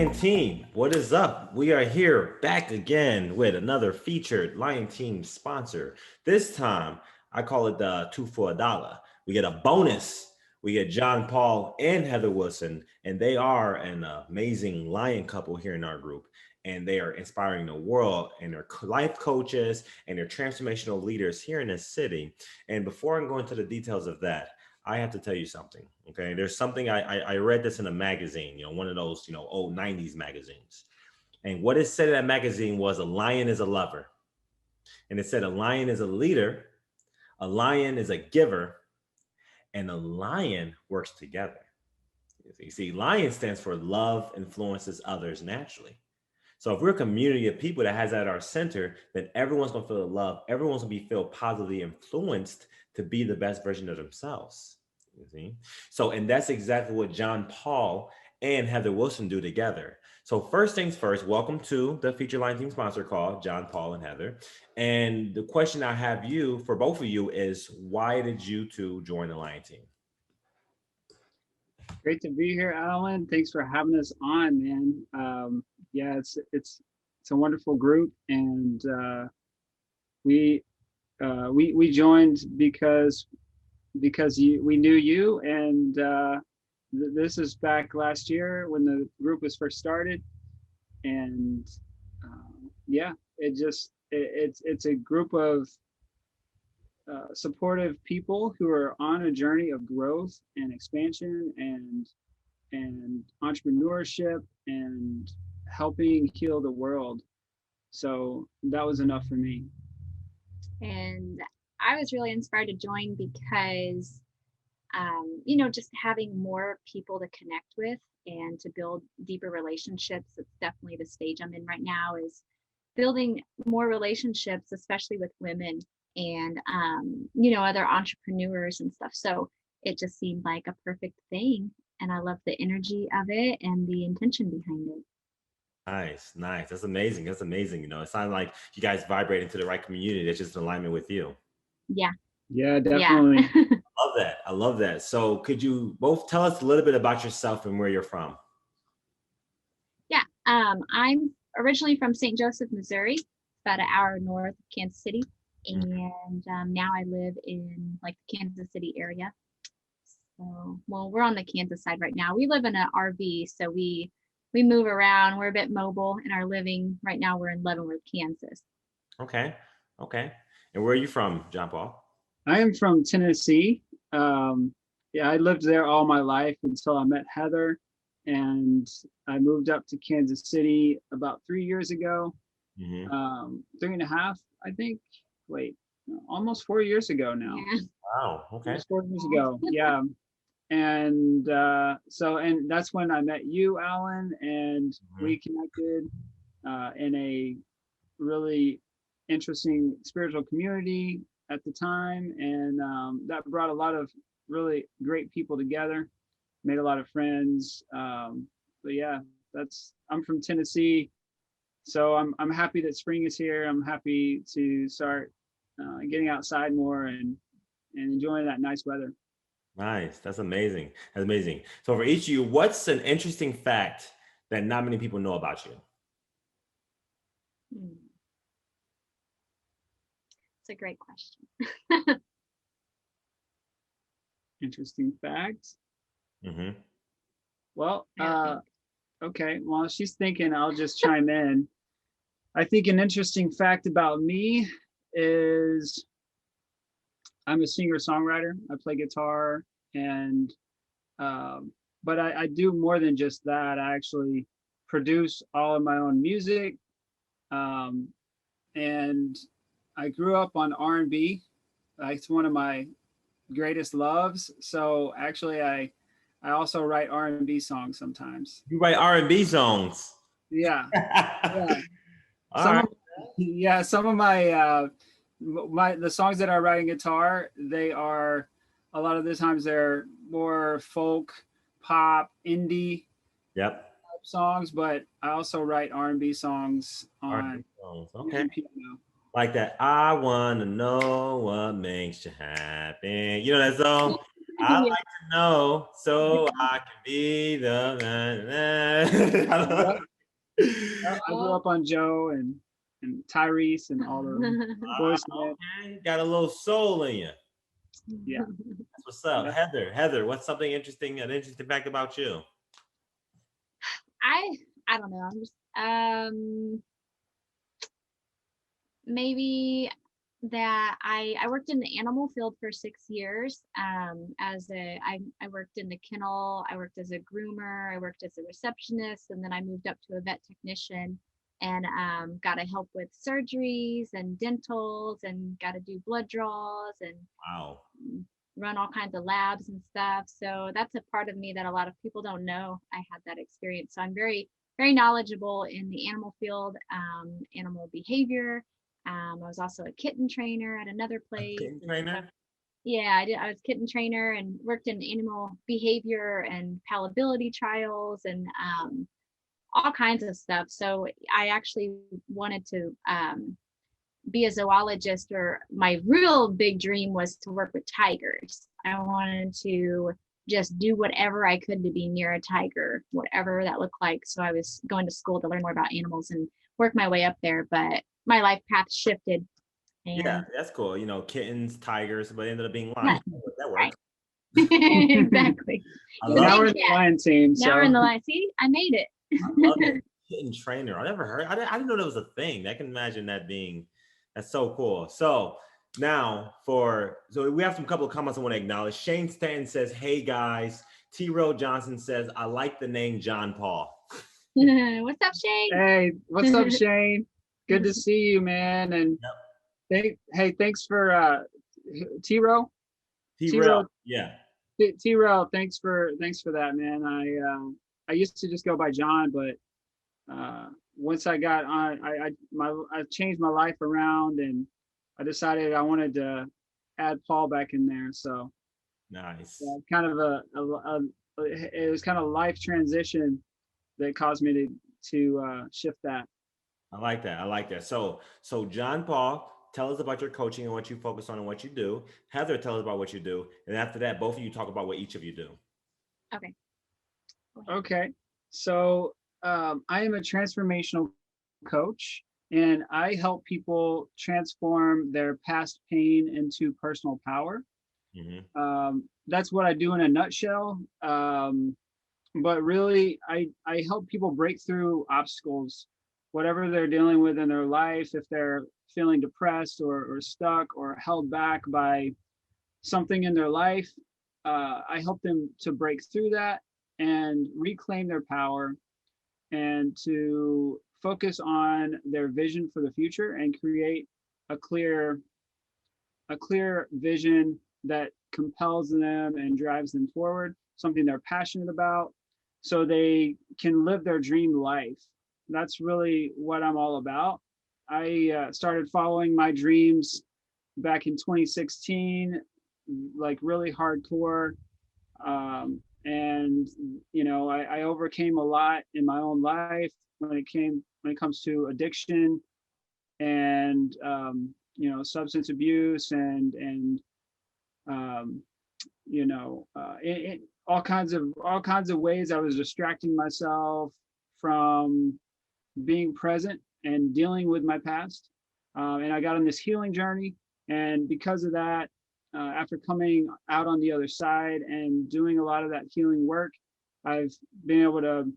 Lion Team, what is up? We are here back again with another featured Lion Team sponsor. This time, I call it the 2 for $1. We get a bonus. We get John Paul and Heather Wilson, and they are an amazing Lion couple here in our group. And they are inspiring the world, and they're life coaches and they're transformational leaders here in this city. And before I go into the details of that, I have to tell you something, okay? There's something, I read this in a magazine, one of those, old 90s magazines. And what it said in that magazine was a lion is a lover. And it said a lion is a leader, a lion is a giver, and a lion works together. You see, lion stands for love influences others naturally. So if we're a community of people that has at our center, then everyone's gonna feel the love. Everyone's gonna feel positively influenced to be the best version of themselves. You see? So, and that's exactly what John Paul and Heather Wilson do together. So first things first, welcome to the Feature Lion Team sponsor call, John Paul and Heather. And the question I have for both of you is, why did you two join the Lion Team? Great to be here, Alan. Thanks for having us on, man. Yeah, it's a wonderful group, and we joined because we knew you, and this is back last year when the group was first started, and yeah, it's a group of supportive people who are on a journey of growth and expansion and entrepreneurship and helping heal the world. So that was enough for me. And I was really inspired to join because, just having more people to connect with and to build deeper relationships. It's definitely the stage I'm in right now, is building more relationships, especially with women and other entrepreneurs and stuff. So it just seemed like a perfect thing, and I love the energy of it and the intention behind it. Nice. That's amazing. It sounds like you guys vibrate into the right community that's just in alignment with you. Yeah, definitely. I love that. So could you both tell us a little bit about yourself and where you're from? Yeah, I'm originally from St. Joseph, Missouri, about an hour north of Kansas City. And now I live in the Kansas City area. So, well, we're on the Kansas side right now. We live in an RV, so we move around. We're a bit mobile in our living. Right now we're in Leavenworth, Kansas. Okay. And where are you from, John Paul? I am from Tennessee. Yeah, I lived there all my life until I met Heather, and I moved up to Kansas City about 3 years ago. 3.5, I think. Wait, almost 4 years ago now. Yeah. Wow. Okay. Almost 4 years ago. Yeah. And and that's when I met you, Alan, and we connected in a really interesting spiritual community at the time, and that brought a lot of really great people together, made a lot of friends. But yeah, I'm from Tennessee, so I'm happy that spring is here. I'm happy to start getting outside more and enjoying that nice weather. Nice. That's amazing. So for each of you, what's an interesting fact that not many people know about you? It's a great question. Interesting facts. Well, okay. While she's thinking, I'll just chime in. I think an interesting fact about me is I'm a singer-songwriter. I play guitar, and but I do more than just that. I actually produce all of my own music, and I grew up on R&B. It's one of my greatest loves. So actually, I also write R&B songs sometimes. You write R&B songs? Yeah. Yeah. Some of my the songs that I write in guitar, they are a lot of the times they're more folk, pop, indie songs, but I also write R&B songs on okay. Like that, I want to know what makes you happy. You know that song? I like to know so I can be the I grew up on Joe and Tyrese and all the boys. Okay, got a little soul in you. Yeah. That's what's up. Yeah. Heather, what's something interesting, an interesting fact about you? I don't know. I'm just maybe that I worked in the animal field for 6 years. I worked in the kennel, I worked as a groomer, I worked as a receptionist, and then I moved up to a vet technician and got to help with surgeries and dentals and got to do blood draws and Wow. run all kinds of labs and stuff. So that's a part of me that a lot of people don't know I had that experience. So I'm very, very knowledgeable in the animal field, animal behavior. I was also a kitten trainer at another place. Kitten trainer? Yeah, I was kitten trainer and worked in animal behavior and palatability trials and all kinds of stuff. So I actually wanted to be a zoologist, or my real big dream was to work with tigers. I wanted to just do whatever I could to be near a tiger, whatever that looked like. So I was going to school to learn more about animals and work my way up there. But my life path shifted. Yeah, that's cool. You know, kittens, tigers, but it ended up being lions. That works. Exactly. Now we're in the lion team. Now we're in the lion. See, I made it. I love it. Kitten trainer. I never heard. I didn't know that was a thing. I can imagine that being. That's so cool. So now so we have some couple of comments I want to acknowledge. Shane Stanton says, "Hey guys." T. Rowe Johnson says, "I like the name John Paul." What's up, Shane? Hey, what's up, Shane? Good to see you, man. And thanks for T. Rowe. T-Rowe, yeah. T-Rowe, thanks for that, man. I used to just go by John, but once I got on, I changed my life around, and I decided I wanted to add Paul back in there. So nice. Kind of it was kind of life transition that caused me to shift that. I like that. So John Paul, tell us about your coaching and what you focus on and what you do. Heather, tell us about what you do. And after that, both of you talk about what each of you do. Okay. So I am a transformational coach, and I help people transform their past pain into personal power. Mm-hmm. That's what I do in a nutshell. But really, I help people break through obstacles, whatever they're dealing with in their life. If they're feeling depressed or stuck or held back by something in their life, I help them to break through that and reclaim their power and to focus on their vision for the future and create a clear vision that compels them and drives them forward, something they're passionate about, so they can live their dream life. That's really what I'm all about. I started following my dreams back in 2016, like really hardcore. And I overcame a lot in my own life when it comes to addiction and substance abuse and all kinds of ways I was distracting myself from being present and dealing with my past. And I got on this healing journey, and because of that, after coming out on the other side and doing a lot of that healing work, I've been able to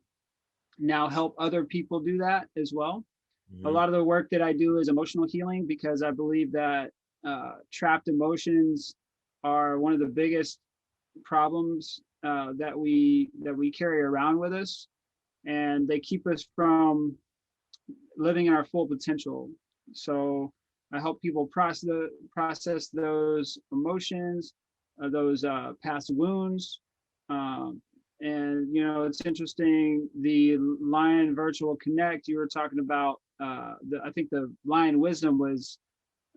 now help other people do that as well. Mm-hmm. A lot of the work that I do is emotional healing, because I believe that trapped emotions are one of the biggest problems that we carry around with us, and they keep us from living in our full potential. So I help people process those emotions, those past wounds. And it's interesting, the Lion Virtual Connect, you were talking about, I think the Lion Wisdom was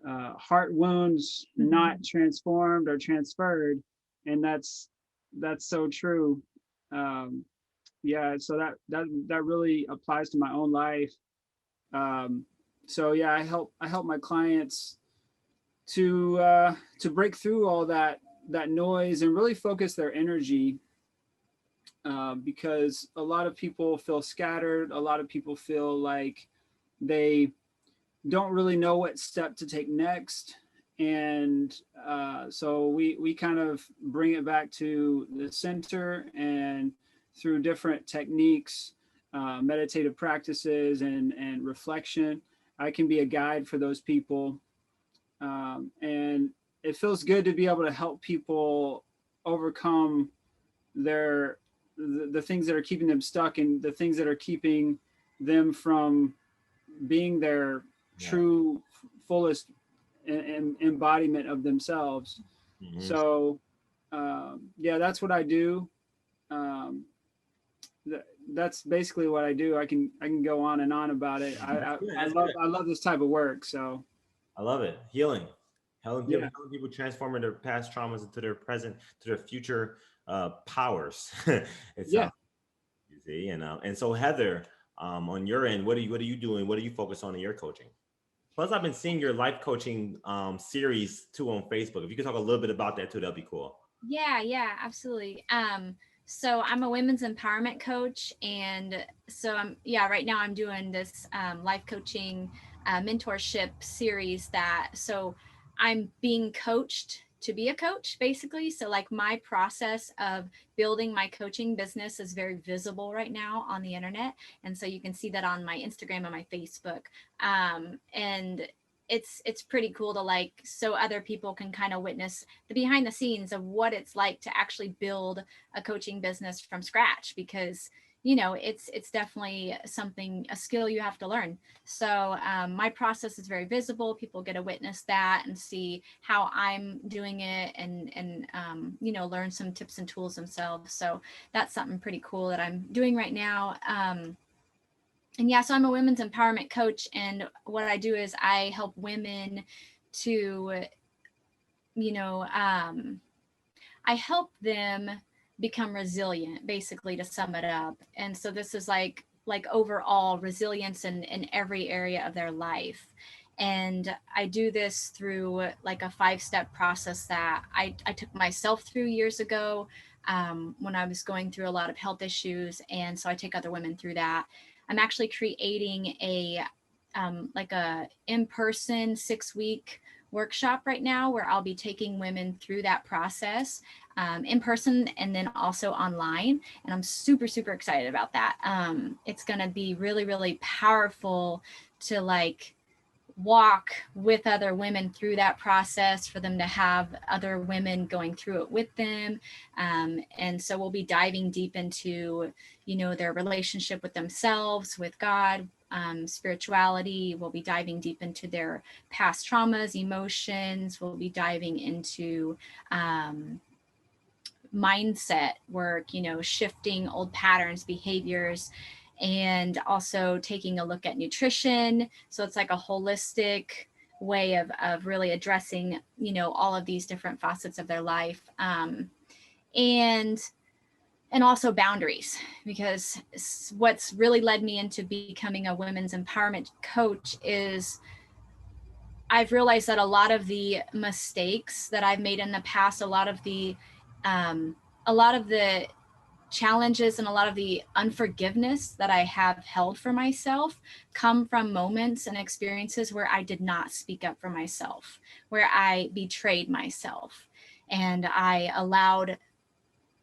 heart wounds not transformed or transferred. And that's so true. So that really applies to my own life. I help my clients to break through all that that noise and really focus their energy, because a lot of people feel scattered. A lot of people feel like they don't really know what step to take next. And so we kind of bring it back to the center, and through different techniques, meditative practices, and reflection, I can be a guide for those people. And it feels good to be able to help people overcome the things that are keeping them stuck, and the things that are keeping them from being their true fullest embodiment of themselves. So yeah, that's what I do. Um, that's basically what I do. I can go on and on about it. I love this type of work. So I love it. Healing, yeah, helping people transforming their past traumas into their present, to their future powers. It's yeah. you see, and so Heather, on your end, what are you doing? What do you focus on in your coaching? Plus, I've been seeing your life coaching series too on Facebook. If you could talk a little bit about that too, that'd be cool. Yeah, absolutely. So I'm a women's empowerment coach, and so right now I'm doing this life coaching mentorship series so I'm being coached to be a coach, basically. So like my process of building my coaching business is very visible right now on the internet, and so you can see that on my Instagram and my Facebook, and it's pretty cool to so other people can kind of witness the behind the scenes of what it's like to actually build a coaching business from scratch, because it's definitely a skill you have to learn. So my process is very visible. People get to witness that and see how I'm doing it, and learn some tips and tools themselves. So that's something pretty cool that I'm doing right now. And yeah, so I'm a women's empowerment coach, and what I do is I help women to, I help them become resilient, basically, to sum it up. And so this is like overall resilience in every area of their life. And I do this through like a 5-step process that I took myself through years ago, when I was going through a lot of health issues. And so I take other women through that. I'm actually creating a in-person 6-week workshop right now, where I'll be taking women through that process, in person and then also online. And I'm super, super excited about that. It's going to be really, really powerful to walk with other women through that process, for them to have other women going through it with them. And so we'll be diving deep into, their relationship with themselves, with God, spirituality. We'll be diving deep into their past traumas, emotions. We'll be diving into mindset work, shifting old patterns, behaviors, and also taking a look at nutrition. So it's like a holistic way of really addressing, all of these different facets of their life. And also boundaries, because what's really led me into becoming a women's empowerment coach is I've realized that a lot of the mistakes that I've made in the past, a lot of the challenges and a lot of the unforgiveness that I have held for myself come from moments and experiences where I did not speak up for myself, where I betrayed myself, and I allowed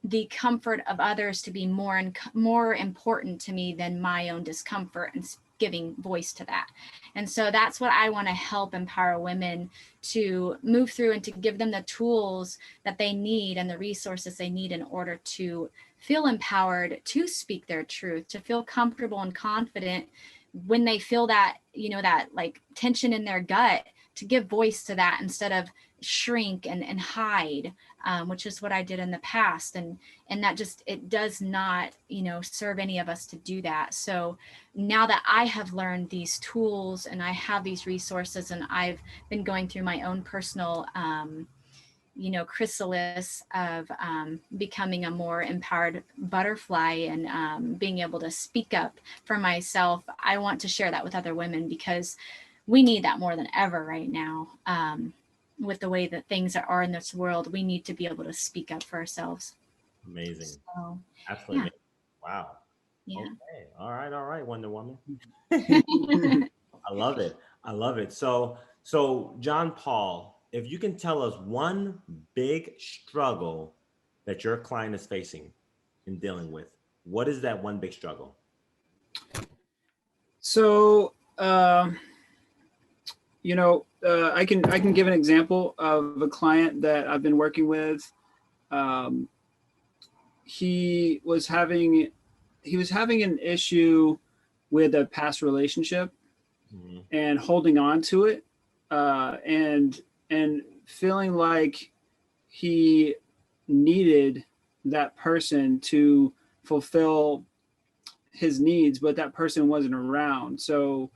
the comfort of others to be more important to me than my own discomfort, and giving voice to that. And so that's what I want to help empower women to move through, and to give them the tools that they need and the resources they need in order to feel empowered to speak their truth, to feel comfortable and confident when they feel that, that tension in their gut, to give voice to that instead of shrink and hide, which is what I did in the past. And that just, it does not, serve any of us to do that. So now that I have learned these tools and I have these resources, and I've been going through my own personal, chrysalis of becoming a more empowered butterfly, and being able to speak up for myself, I want to share that with other women, because we need that more than ever right now. with the way that things are in this world, we need to be able to speak up for ourselves. Amazing. So, Absolutely. yeah. Wow. Yeah. Okay. All right, Wonder Woman. I love it. I love it. So John Paul, if you can tell us one big struggle that your client is facing and dealing with, what is that one big struggle? So, I can give an example of a client that I've been working with. Um, he was having an issue with a past relationship Mhm. and holding on to it, and feeling like he needed that person to fulfill his needs, but that person wasn't around. So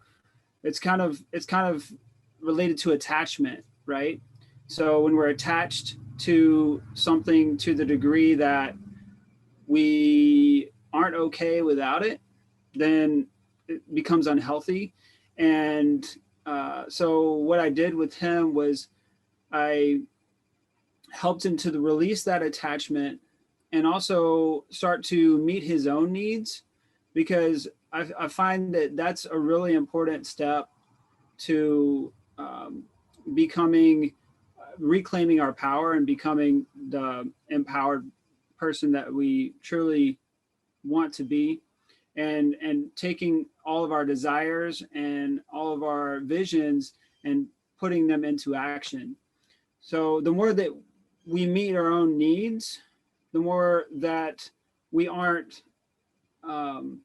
it's kind of related to attachment, right? So when we're attached to something to the degree that we aren't okay without it, then it becomes unhealthy. And so what I did with him was I helped him to release that attachment and also start to meet his own needs, because I find that that's a really important step to becoming, reclaiming our power and becoming the empowered person that we truly want to be, and taking all of our desires and all of our visions and putting them into action. So the more that we meet our own needs, the more that we aren't um,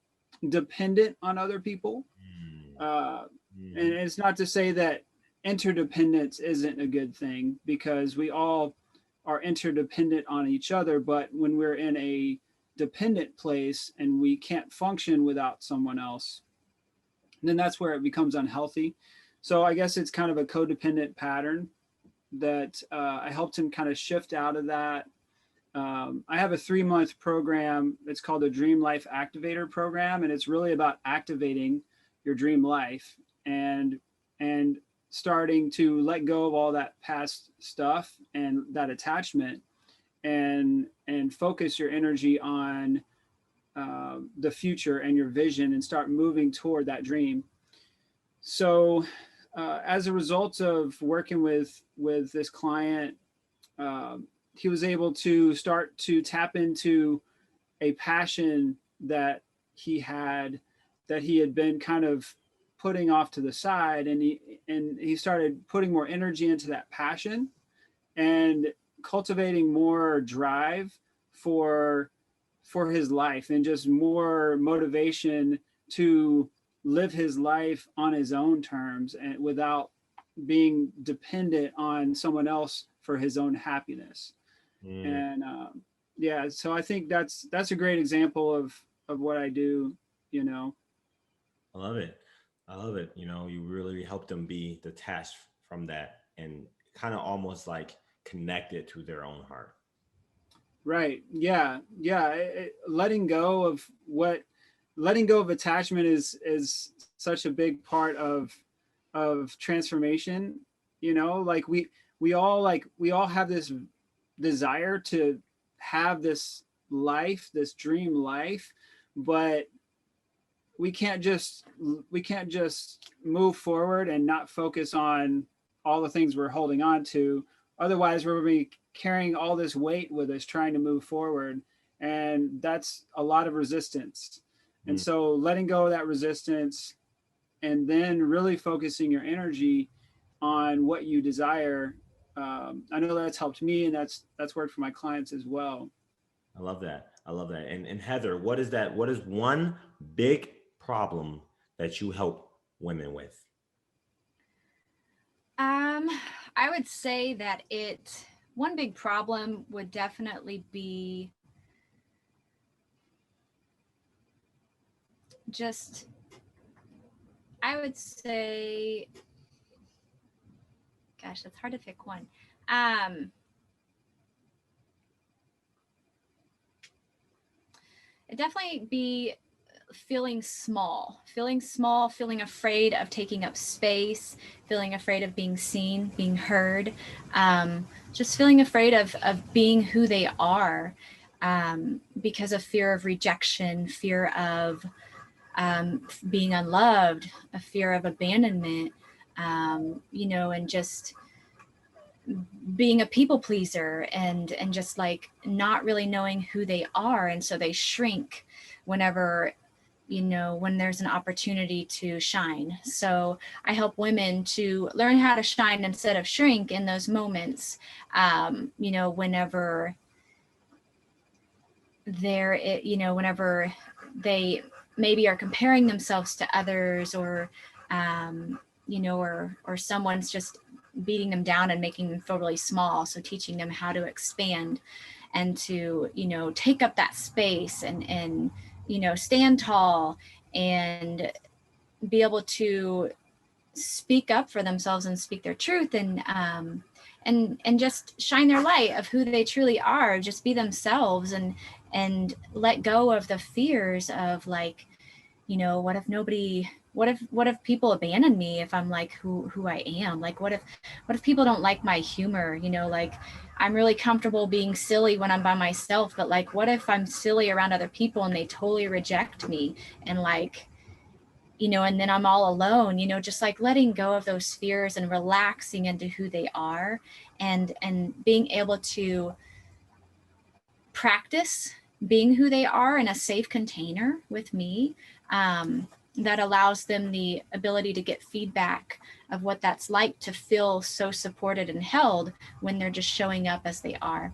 dependent on other people. Mm. Uh, and Mhm. it's not to say that interdependence isn't a good thing, because we all are interdependent on each other. But when we're in a dependent place and we can't function without someone else, then that's where it becomes unhealthy. So I guess it's kind of a codependent pattern that I helped him kind of shift out of that. I have a 3-month program. It's called the Dream Life Activator Program, and it's really about activating your dream life and and starting to let go of all that past stuff and that attachment, and focus your energy on the future and your vision, and start moving toward that dream. So, as a result of working with this client, he was able to start to tap into a passion that he had, that he had been kind of putting off to the side, and he started putting more energy into that passion and cultivating more drive for for his life, and just more motivation to live his life on his own terms and without being dependent on someone else for his own happiness. Mm. And yeah, so I think that's a great example of what I do, you know. I love it. I love it. You really help them be detached from that and kind of almost like connected to their own heart. Right. Yeah. Yeah. Letting go of attachment is such a big part of transformation. Like we all have this desire to have this life, this dream life, but we can't just move forward and not focus on all the things we're holding on to. Otherwise, we're going to be carrying all this weight with us trying to move forward, and that's a lot of resistance. And Mm. so letting go of that resistance, and then really focusing your energy on what you desire. I know that's helped me, and that's worked for my clients as well. I love that. I love that. And Heather, what is that? What is one big problem that you help women with? Um, I would say that one big problem would definitely be just, I would say, gosh, it's hard to pick one. It definitely be feeling small, feeling afraid of taking up space, feeling afraid of being seen, being heard, just feeling afraid of being who they are, because of fear of rejection, fear of being unloved, a fear of abandonment, and just being a people pleaser, and just like not really knowing who they are. And so they shrink whenever, when there's an opportunity to shine. So I help women to learn how to shine instead of shrink in those moments, whenever whenever they maybe are comparing themselves to others, or or someone's just beating them down and making them feel really small. So teaching them how to expand and to take up that space, and stand tall and be able to speak up for themselves and speak their truth, and just shine their light of who they truly are, just be themselves, and let go of the fears of like, what if people abandon me if I'm like who I am? Like, what if people don't like my humor? Like, I'm really comfortable being silly when I'm by myself, but like, what if I'm silly around other people and they totally reject me? And like, and then I'm all alone, just like letting go of those fears and relaxing into who they are, and being able to practice being who they are in a safe container with me, that allows them the ability to get feedback of what that's like to feel so supported and held when they're just showing up as they are.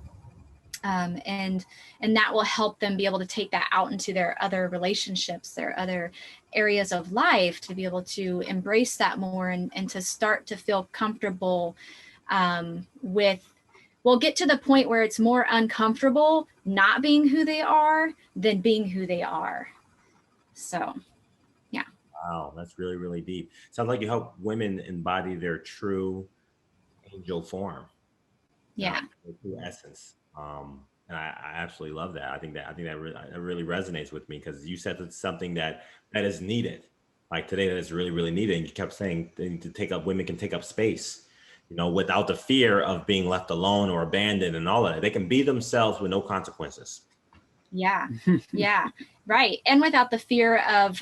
And that will help them be able to take that out into their other relationships, their other areas of life, to be able to embrace that more, and to start to feel comfortable get to the point where it's more uncomfortable not being who they are than being who they are. So, yeah. Wow, that's really, really deep. Sounds like you help women embody their true angel form. Yeah. Their true essence. And I absolutely love that. I think that really resonates with me, because you said it's something that is needed. Like today, that is really, really needed. And you kept saying women can take up space, without the fear of being left alone or abandoned and all of that. They can be themselves with no consequences. Yeah. Yeah. Right. And without the fear of,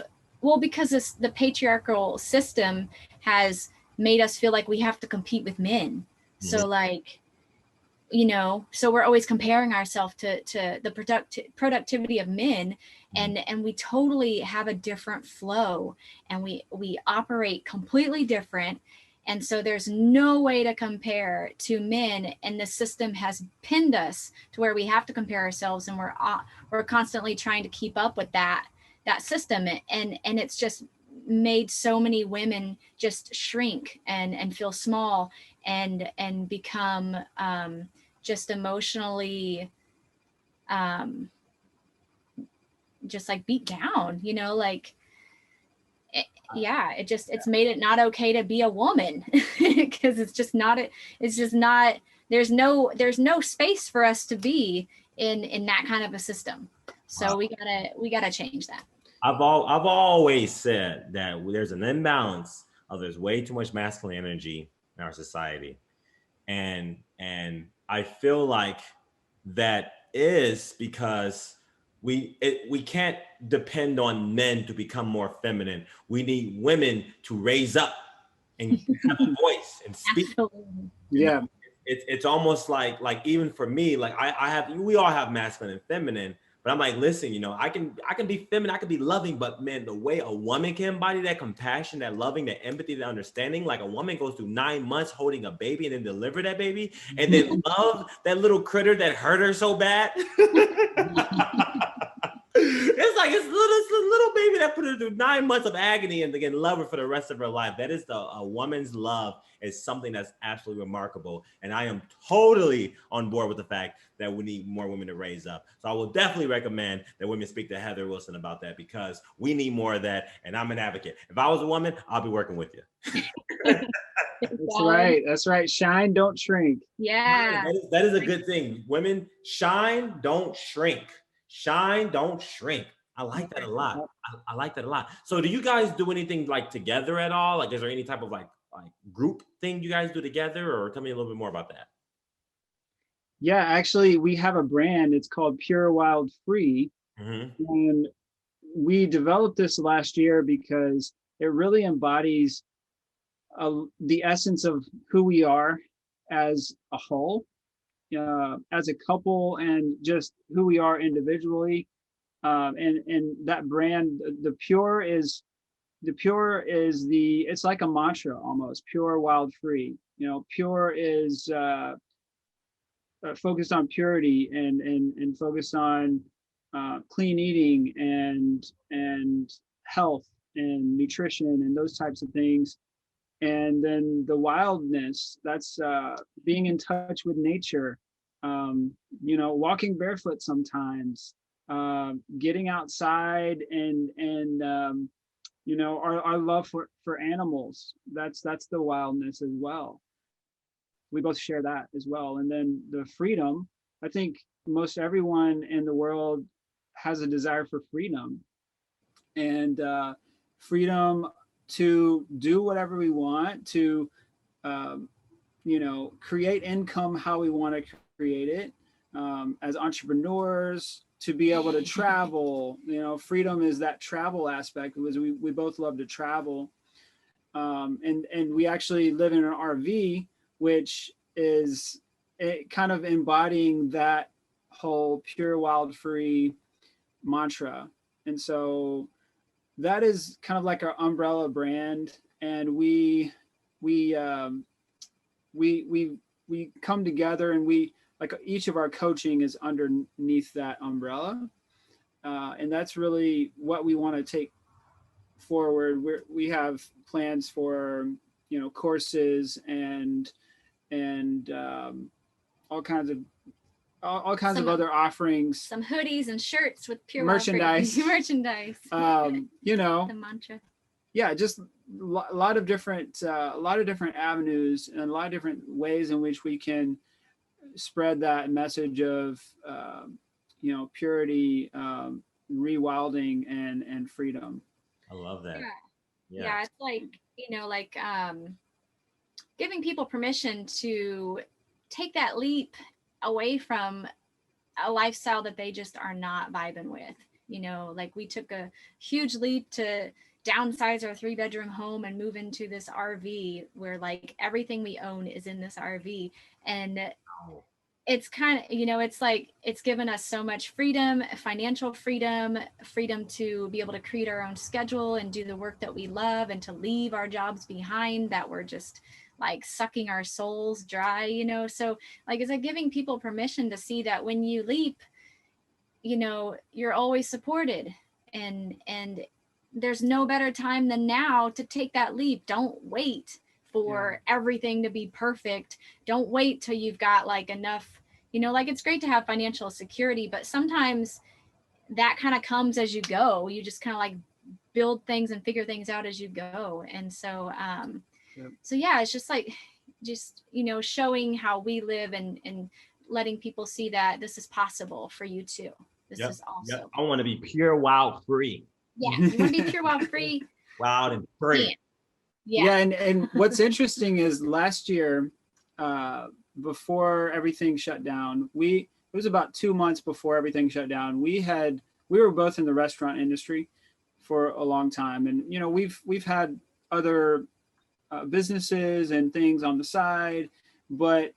because the patriarchal system has made us feel like we have to compete with men. Mm-hmm. So like, so we're always comparing ourselves to the productivity of men, and we totally have a different flow, and we operate completely different. And so there's no way to compare to men, and the system has pinned us to where we have to compare ourselves, and we're constantly trying to keep up with that system, and it's just made so many women just shrink and feel small, and become just emotionally just like beat down, like it's made it not okay to be a woman, because it's not there's no space for us to be in that kind of a system. So we gotta change that. I've always said that there's an imbalance there's way too much masculine energy in our society, and I feel like that is because we can't depend on men to become more feminine. We need women to raise up and have a voice and speak. Absolutely. Yeah. It's almost like even for me, like we all have masculine and feminine, but I'm like, listen, I can be feminine, I can be loving, but man, the way a woman can embody that compassion, that loving, that empathy, that understanding, like a woman goes through 9 months holding a baby and then deliver that baby and then love that little critter that hurt her so bad. It's like it's a little baby that put her through 9 months of agony and again love her for the rest of her life. That is a woman's love is something that's absolutely remarkable. And I am totally on board with the fact that we need more women to raise up. So I will definitely recommend that women speak to Heather Wilson about that, because we need more of that. And I'm an advocate. If I was a woman, I'll be working with you. That's right. Shine, don't shrink. Yeah. That is a good thing. Women, shine, don't shrink. Shine, don't shrink. I like that a lot. I like that a lot. So do you guys do anything like together at all? Like, is there any type of like group thing you guys do together, or tell me a little bit more about that? Yeah, actually, we have a brand. It's called Pure Wild Free. And we developed this last year because it really embodies the essence of who we are as a whole, as a couple, and just who we are individually. And that brand, the pure is it's like a mantra almost. Pure, wild, free. Pure is focused on purity and focused on clean eating and health and nutrition and those types of things. And then the wildness, that's being in touch with nature, walking barefoot sometimes, getting outside, and our love for animals. That's the wildness as well. We both share that as well. And then the freedom, I think most everyone in the world has a desire for freedom, and freedom to do whatever we want, to create income how we want to create it, as entrepreneurs, to be able to travel. Freedom is that travel aspect, because we both love to travel. And we actually live in an RV, which is kind of embodying that whole pure, wild, free mantra. And so that is kind of like our umbrella brand. And we come together, and we, like, each of our coaching is underneath that umbrella. And that's really what we want to take forward. We have plans for courses and all kinds of other offerings, some hoodies and shirts with pure merchandise. Merchandise. The mantra. Yeah, just a lot of different avenues and a lot of different ways in which we can spread that message of purity, rewilding, and freedom. I love that. Yeah, it's like giving people permission to take that leap away from a lifestyle that they just are not vibing with. Like, we took a huge leap to downsize our 3-bedroom home and move into this RV where, like, everything we own is in this RV. And it's kind of, it's like, it's given us so much freedom, financial freedom to be able to create our own schedule and do the work that we love, and to leave our jobs behind that were just like sucking our souls dry, So, like, it's like giving people permission to see that when you leap, you're always supported, and there's no better time than now to take that leap. Don't wait for everything to be perfect. Don't wait till you've got like enough, like, it's great to have financial security, but sometimes that kind of comes as you go. You just kind of like build things and figure things out as you go. And so, so yeah, it's just like, showing how we live, and letting people see that this is possible for you too. This is also. I want to be pure, wild, free. Yeah, you want to be pure, wild, free. Wild and free. Yeah, and what's interesting is last year, before everything shut down, it was about 2 months before everything shut down. We were both in the restaurant industry for a long time, and we've had other businesses and things on the side, but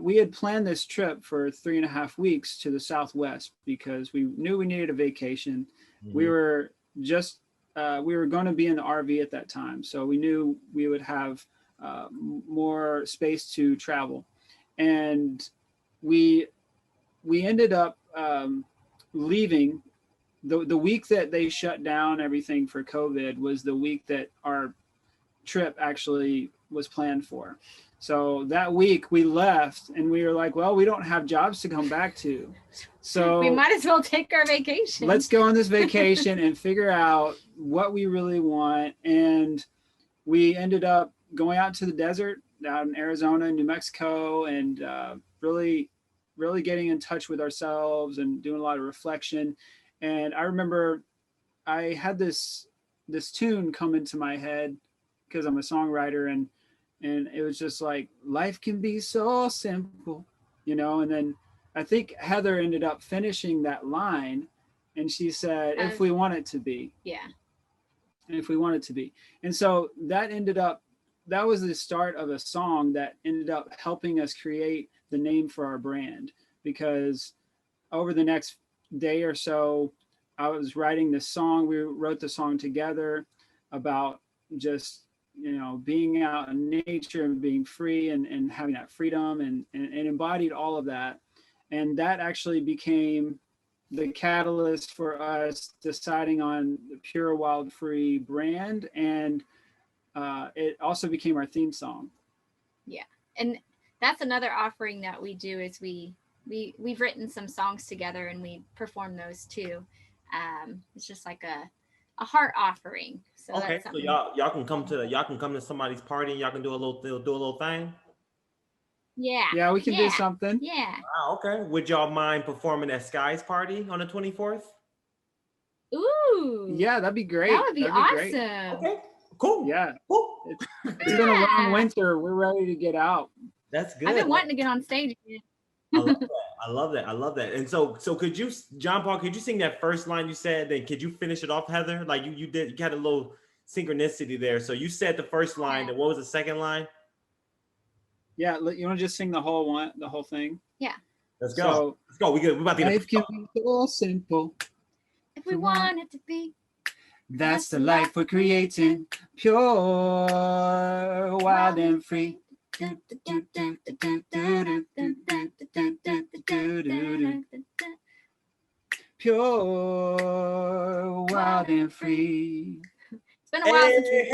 we had planned this trip for 3.5 weeks to the Southwest because we knew we needed a vacation. We were going to be in the RV at that time, so we knew we would have more space to travel, and we ended up leaving. The week that they shut down everything for COVID was the week that our trip actually was planned for. So that week we left, and we were like, well, we don't have jobs to come back to, so we might as well take our vacation. Let's go on this vacation and figure out what we really want. And we ended up going out to the desert out in Arizona, New Mexico, and really getting in touch with ourselves and doing a lot of reflection. And I remember I had this tune come into my head because I'm a songwriter, and it was just like, life can be so simple, you know. And then I think Heather ended up finishing that line, and she said, if we want it to be. Yeah. If we want it to be. And so that was the start of a song that ended up helping us create the name for our brand, because over the next day or so, I was writing this song. We wrote the song together about just, being out in nature and being free, and having that freedom, and embodied all of that. And that actually became the catalyst for us deciding on the Pure Wild Free brand. And it also became our theme song. Yeah. And that's another offering that we do, is we've written some songs together and we perform those too. It's just like a heart offering. So okay, so y'all can come to somebody's party and y'all can do a little thing. Yeah, we can do something. Yeah. Wow, okay. Would y'all mind performing at Sky's party on the 24th? Ooh. Yeah, that'd be great. That would be awesome. Great. Okay, cool. Yeah. Cool. It's been a long winter. We're ready to get out. That's good. I've been wanting to get on stage again. I love that. And so could you, John Paul, could you sing that first line you said? Then could you finish it off, Heather? Like you had a little synchronicity there. So you said the first line. Then what was the second line? Yeah, you want to just sing the whole thing? Yeah. Let's go. So, let's go. We're about to get life can be so simple. If we want it to be. That's the life we're creating. Pure, wild, and free. Pure, wild, and free. It's been a while since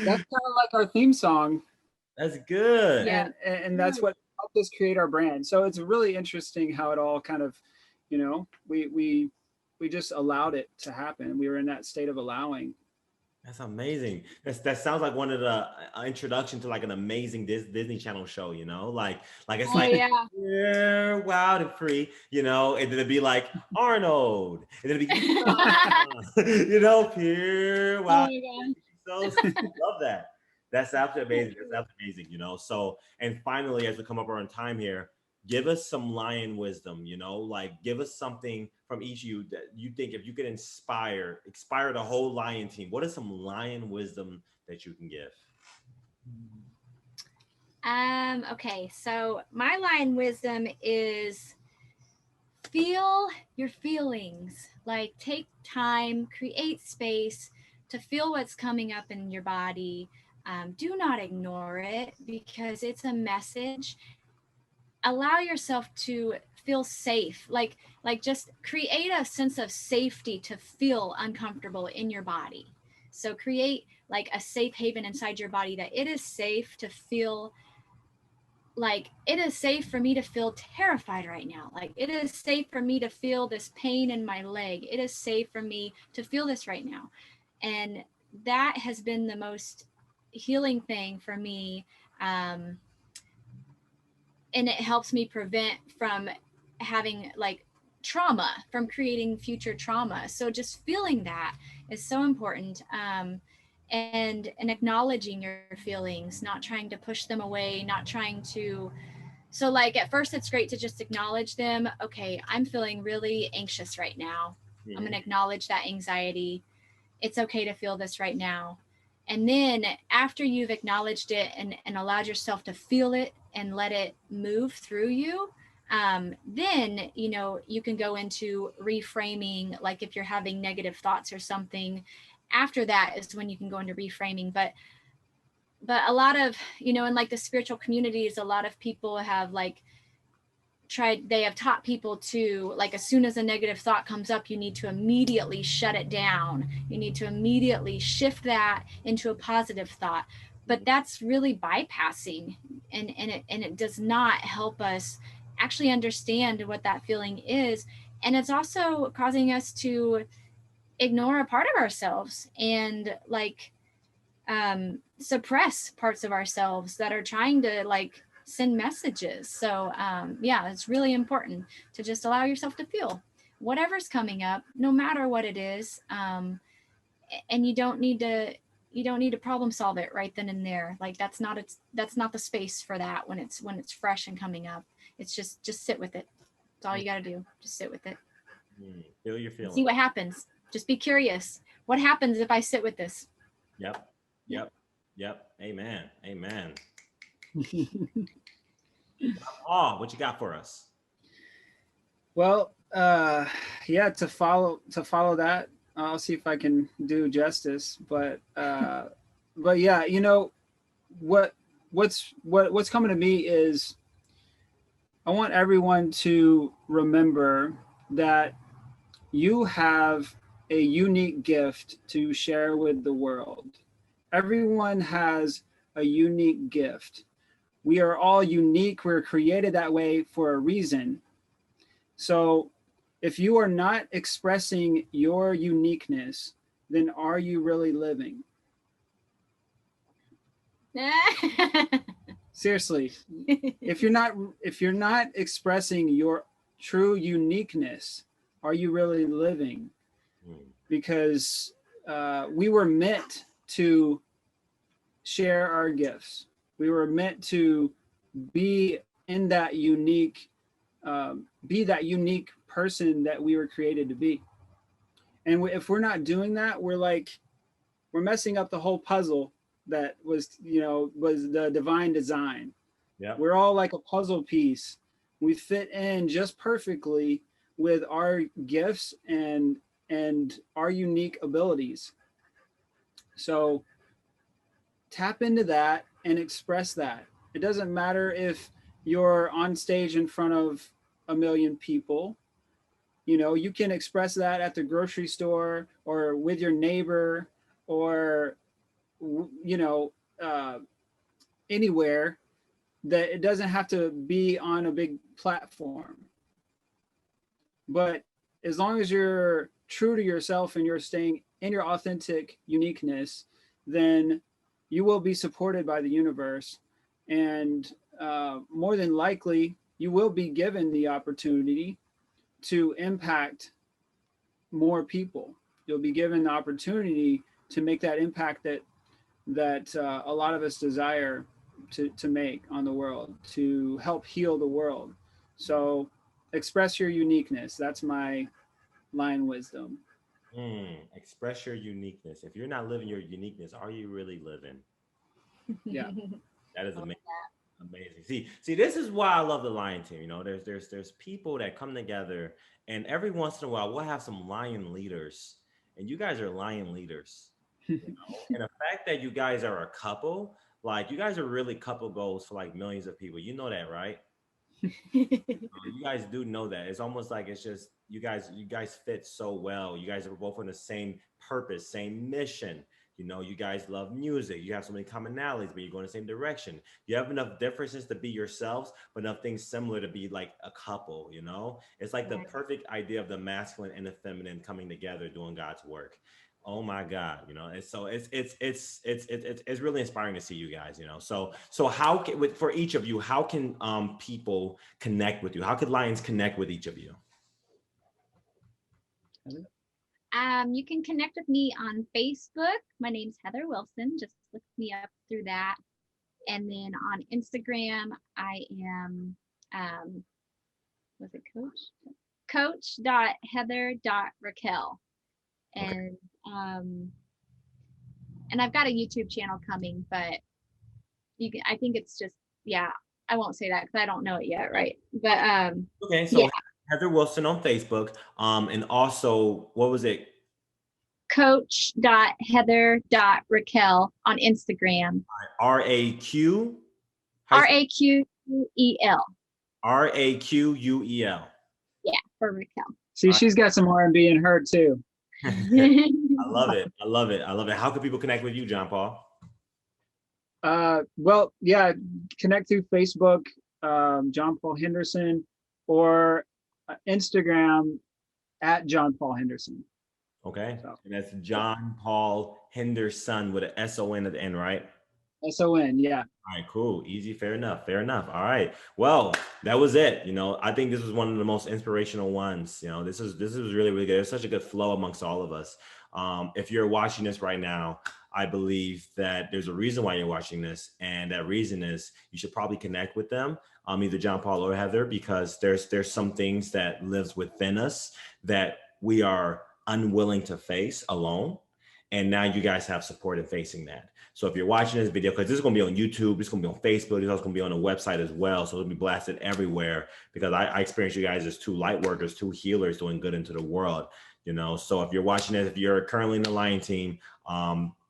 that's kind of like our theme song. That's good. Yeah. And that's what helped us create our brand. So it's really interesting how it all kind of, we just allowed it to happen. We were in that state of allowing. That's amazing. That sounds like one of the introduction to like an amazing Disney Channel show, like it's yeah, wild and free, and then it'd be like Arnold, and then it'd be pure wild. So love that. That's absolutely amazing. That's amazing, So, and finally, as we come up on time here, give us some lion wisdom, like give us something from each of you that you think if you could inspire the whole lion team, what is some lion wisdom that you can give? Okay, so my lion wisdom is feel your feelings. Like take time, create space to feel what's coming up in your body. Do not ignore it because it's a message. Allow yourself to feel safe, like just create a sense of safety to feel uncomfortable in your body. So create like a safe haven inside your body, that it is safe to feel, like it is safe for me to feel terrified right now. Like it is safe for me to feel this pain in my leg. It is safe for me to feel this right now. And that has been the most healing thing for me. And it helps me prevent from having like trauma, from creating future trauma. So just feeling that is so important. And acknowledging your feelings, not trying to push them away, not trying to. So like at first it's great to just acknowledge them. Okay, I'm feeling really anxious right now. I'm going to acknowledge that anxiety. It's okay to feel this right now. And then after you've acknowledged it and allowed yourself to feel it and let it move through you, then, you can go into reframing. Like if you're having negative thoughts or something, after that is when you can go into reframing. But a lot of, in like the spiritual communities, a lot of people have like they have taught people to, like, as soon as a negative thought comes up, you need to immediately shut it down. You need to immediately shift that into a positive thought. But that's really bypassing, and it does not help us actually understand what that feeling is. And it's also causing us to ignore a part of ourselves and like suppress parts of ourselves that are trying to like send messages. So yeah, it's really important to just allow yourself to feel. whatever's coming up, no matter what it is. And you don't need to problem solve it right then and there. Like that's not the space for that when it's fresh and coming up. It's just sit with it. That's all you got to do. Just sit with it. Feel your feelings. See what happens. Just be curious. What happens if I sit with this? Yep. Amen. What you got for us? Well, yeah, to follow that, I'll see if I can do justice. But yeah, you know, what's coming to me is I want everyone to remember that you have a unique gift to share with the world. Everyone has a unique gift. We are all unique. We're created that way for a reason. So if you are not expressing your uniqueness, then are you really living? Seriously, if you're not expressing your true uniqueness, are you really living? Because we were meant to share our gifts. We were meant to be in that unique, be that unique person that we were created to be. And if we're not doing that, we're messing up the whole puzzle that was the divine design. Yeah. We're all like a puzzle piece. We fit in just perfectly with our gifts and our unique abilities. So tap into that and express that. It doesn't matter if you're on stage in front of a million people. You know, you can express that at the grocery store or with your neighbor or, anywhere. That it doesn't have to be on a big platform. But as long as you're true to yourself and you're staying in your authentic uniqueness, then you will be supported by the universe. And more than likely, you will be given the opportunity to impact more people. You'll be given the opportunity to make that impact that a lot of us desire to make on the world, to help heal the world. So express your uniqueness. That's my line wisdom. Express your uniqueness. If you're not living your uniqueness, are you really living? Yeah. That is amazing. Amazing. See, this is why I love the Lion Team. You know, there's people that come together, and every once in a while we'll have some lion leaders, and you guys are lion leaders. You know? And the fact that you guys are a couple, like you guys are really couple goals for like millions of people. You know that, right? You guys do know that. It's almost like it's just you guys fit so well. You guys are both on the same purpose, same mission. You know, you guys love music. You have so many commonalities, but you go in the same direction. You have enough differences to be yourselves, but enough things similar to be like a couple, you know? It's like the perfect idea of the masculine and the feminine coming together doing God's work. Oh my God, you know, and so it's really inspiring to see you guys, you know. So how can, for each of you, how can people connect with you? How could Lions connect with each of you? You can connect with me on Facebook. My name's Heather Wilson. Just look me up through that. And then on Instagram, I am was it coach.heather.raquel. And and I've got a YouTube channel coming, but I think it's just, I won't say that because I don't know it yet, right? But okay, so Heather Wilson on Facebook, and also what was it? Coach.heather.raquel on Instagram. RAQ? RAQUEL. RAQUEL. Yeah, for Raquel. See, she's got some R&B in her too. I love it. How can people connect with you, John Paul? Well, yeah, connect through Facebook, John Paul Henderson, or Instagram at John Paul Henderson. Okay, so. And that's John Paul Henderson with an S-O-N at the end, right? S-O-N, yeah. All right, cool. Easy, fair enough. Fair enough. All right. Well, that was it. I think this was one of the most inspirational ones. This is really, really good. There's such a good flow amongst all of us. If you're watching this right now, I believe that there's a reason why you're watching this, and that reason is you should probably connect with them, either John Paul or Heather, because there's some things that lives within us that we are unwilling to face alone. And now you guys have support in facing that. So if you're watching this video, because this is going to be on YouTube, it's going to be on Facebook, it's also going to be on the website as well. So it'll be blasted everywhere, because I experience you guys as 2 light workers, 2 healers doing good into the world. So if you're watching this, if you're currently in the Lion Team,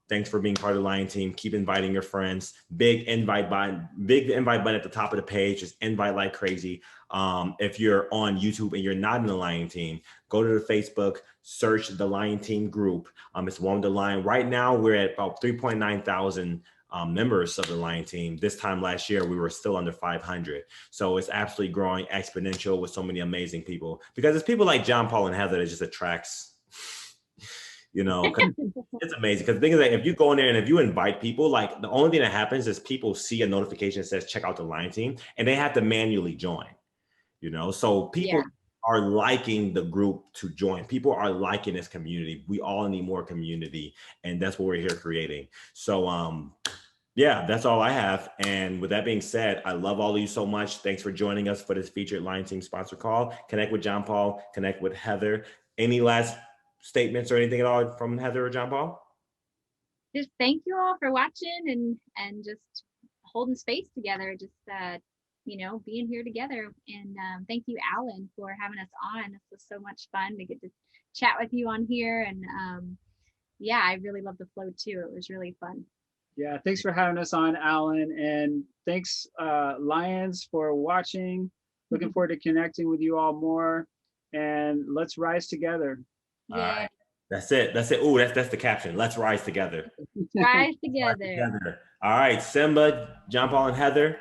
thanks for being part of the Lion Team. Keep inviting your friends. Big invite button at the top of the page. Just invite like crazy. If you're on YouTube and you're not in the Lion Team, go to the Facebook, search the Lion Team group. It's one of the Lion. Right now, we're at about 3.9 thousand members of the Lion Team. This time last year, we were still under 500. So it's absolutely growing exponential with so many amazing people, because it's people like John Paul and Heather that just attracts. It's amazing, because the thing is that if you go in there and if you invite people, like, the only thing that happens is people see a notification that says check out the Lion Team, and they have to manually join. So people are liking the group to join. People are liking this community. We all need more community, and that's what we're here creating. So yeah, that's all I have. And with that being said, I love all of you so much. Thanks for joining us for this featured Lion Team sponsor call. Connect with John Paul, connect with Heather. Any last statements or anything at all from Heather or John Paul? Just thank you all for watching and just holding space together, just being here together. And thank you, Alan, for having us on. This was so much fun to get to chat with you on here. And yeah, I really love the flow too. It was really fun. Yeah, thanks for having us on, Alan. And thanks, Lions, for watching. Looking forward to connecting with you all more. And let's rise together. Yeah. All right. That's it. Ooh, that's the caption. Let's rise together. Rise together. All right, Simba, John Paul, and Heather.